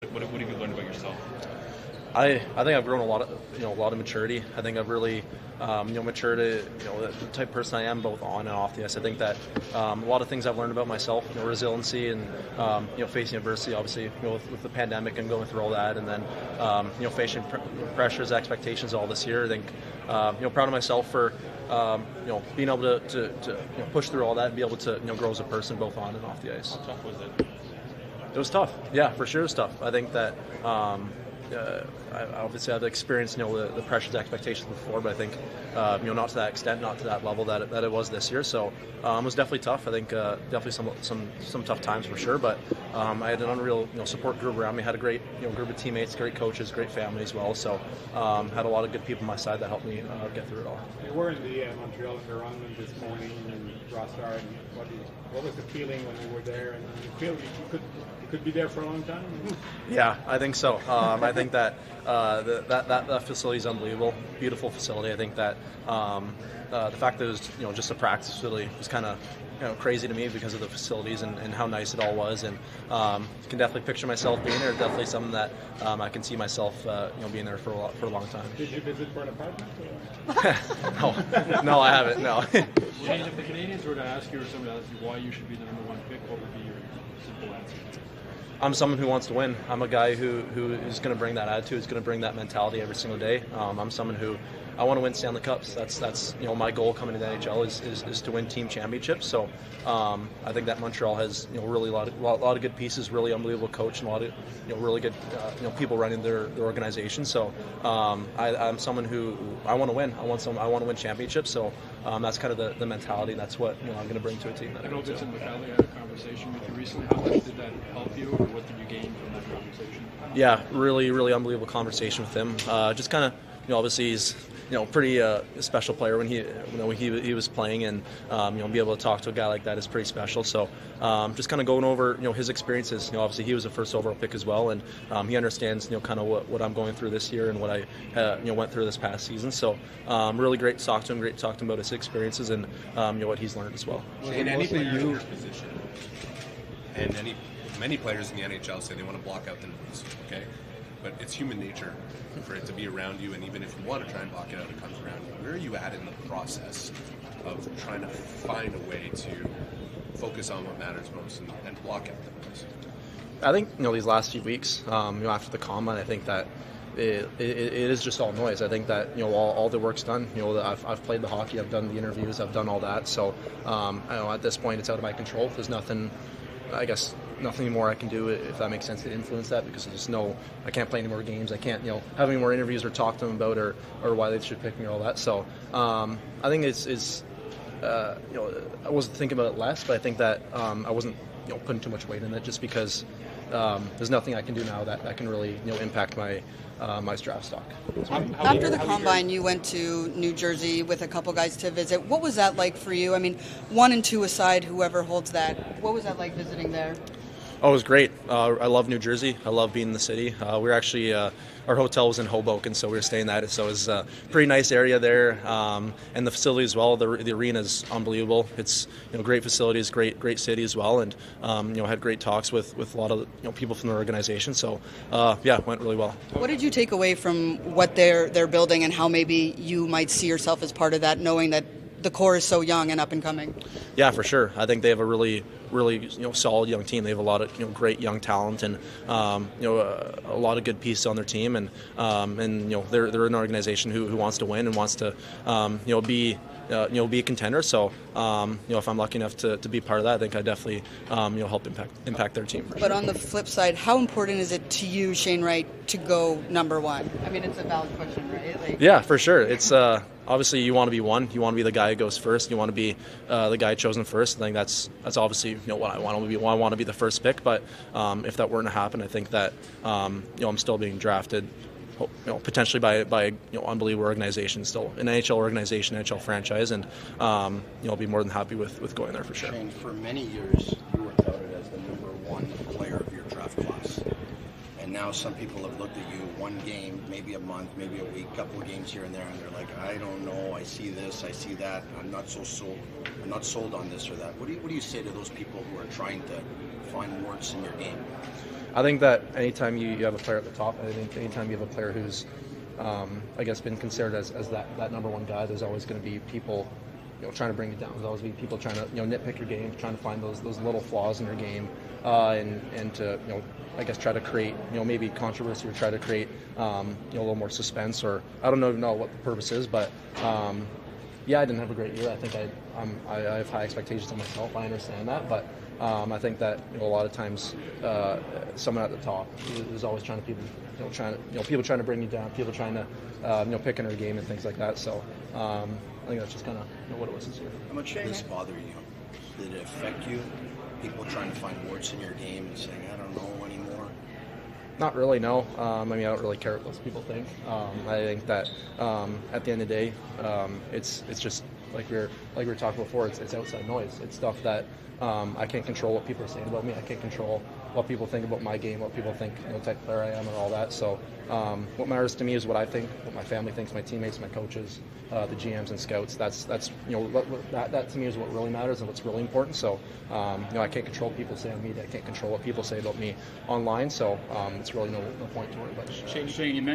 What have you learned about yourself? I think I've grown a lot of maturity. I think I've really matured to the type of person I am, both on and off the ice. I think that a lot of things I've learned about myself, resiliency and facing adversity, obviously with the pandemic and going through all that, and then facing pressures, expectations all this year. I think proud of myself for being able to push through all that and be able to grow as a person, both on and off the ice. How tough was it? It was tough. Yeah, for sure it was tough. I think that obviously I've experienced the pressures, expectations before, but I think not to that extent, not to that level that it was this year. So it was definitely tough. I think definitely some tough times for sure. But I had an unreal support group around me. Had a great group of teammates, great coaches, great family as well. So had a lot of good people on my side that helped me get through it all. You were in the Montreal environment this morning in Rossard. What was the feeling when you were there? And you feel you could be there for a long time? Yeah, I think so. I think that that facility is unbelievable. Beautiful facility. I think that the fact that it was just a practice facility was kind of crazy to me because of the facilities and how nice it all was. And can definitely picture myself being there. Definitely something that I can see myself being there for a long time. Did you visit for an apartment? No, I haven't. No. Shane, if the Canadians were to ask you or somebody asked you why you should be the number one pick, what would be your simple answer? I'm someone who wants to win. I'm a guy who is going to bring that attitude, is going to bring that mentality every single day. I'm someone who I want to win Stanley Cups. That's my goal coming to the NHL is to win team championships. So I think that Montreal has really a lot of good pieces, really unbelievable coach, and a lot of really good people running their organization. So I'm someone who I want to win. I want to win championships. So that's kind of the mentality. That's what I'm going to bring to a team. I know Vincent McCauley had a conversation with you recently. How much did that help you, or what did you gain from that conversation? Yeah, really unbelievable conversation with him. Just kind of obviously he's pretty special player when he was playing, and be able to talk to a guy like that is pretty special. So just kind of going over his experiences. Obviously he was a first overall pick as well, and he understands kind of what I'm going through this year and what I went through this past season. So really great to talk to him. Great to talk to him about his experiences and what he's learned as well. And any player in your position, and many players in the NHL say they want to block out the noise. Okay. But it's human nature for it to be around you, and even if you want to try and block it out, it comes around you. Where are you at in the process of trying to find a way to focus on what matters most and block out the noise? I think these last few weeks, after the combine, I think that it is just all noise. I think that all the work's done. I've played the hockey, I've done the interviews, I've done all that. So at this point, it's out of my control. There's nothing more I can do, if that makes sense, to influence that, because I just know I can't play any more games. I can't have any more interviews or talk to them about or why they should pick me or all that. So I think it's I wasn't thinking about it less, but I think that I wasn't putting too much weight in it, just because there's nothing I can do now that can really impact my draft stock. After the combine, you went to New Jersey with a couple guys to visit. What was that like for you? I mean, 1 and 2 aside, whoever holds that, what was that like visiting there? Oh, it was great. I love New Jersey. I love being in the city. We were actually our hotel was in Hoboken, so we were staying at it. So it was a pretty nice area there, and the facility as well. The arena is unbelievable. It's great facilities, great city as well, and had great talks with a lot of people from the organization. So it went really well. What did you take away from what they're building, and how maybe you might see yourself as part of that, knowing that the core is so young and up and coming? Yeah, for sure. I think they have a really solid young team. They have a lot of great young talent, and a lot of good pieces on their team, and they're an organization who wants to win and wants to be a contender. So if I'm lucky enough to be part of that, I think I definitely help impact their team. But on the flip side, how important is it to you, Shane Wright, to go number one? I mean, it's a valid question, right? Yeah, for sure. It's obviously you want to be one. You want to be the guy who goes first. You want to be the guy chosen first. I think that's obviously what I want to be. I want to be the first pick. But if that weren't to happen, I think that I'm still being drafted, potentially by unbelievable organization, still an NHL organization, NHL franchise, and I'll be more than happy with going there for sure. Shane, for many years you were touted as the number one player of your draft class. And now some people have looked at you one game, maybe a month, maybe a week, couple of games here and there, and they're like, I don't know, I see this, I see that, I'm not sold on this or that. What do you say to those people who are trying to find warts in your game? I think that anytime you have a player at the top, I think anytime you have a player who's, I guess, been considered as that number one guy, there's always going to be people, trying to bring you down. There's always be people trying to, nitpick your game, trying to find those little flaws in your game, and to, I guess, try to create, maybe controversy or try to create, a little more suspense, or I don't even know what the purpose is, but yeah, I didn't have a great year. I think I have high expectations of myself. I understand that, but I think that a lot of times someone at the top is always trying to people trying to bring you down, people trying to pick in their game and things like that. So I think that's just kind of what it was this year. How much did this bother you? Did it affect you? People trying to find warts in your game and saying, I don't know anymore? Not really, no. I mean, I don't really care what those people think. I think that at the end of the day, it's just like we were talking before. It's outside noise. It's stuff that I can't control what people are saying about me. I can't control what people think about my game, what people think, type of player I am, and all that. So what matters to me is what I think, what my family thinks, my teammates, my coaches, the GMs and scouts. That's that to me is what really matters and what's really important. So I can't control what people say on media. I can't control what people say about me online. So it's really no point to worry about. Shane, you mentioned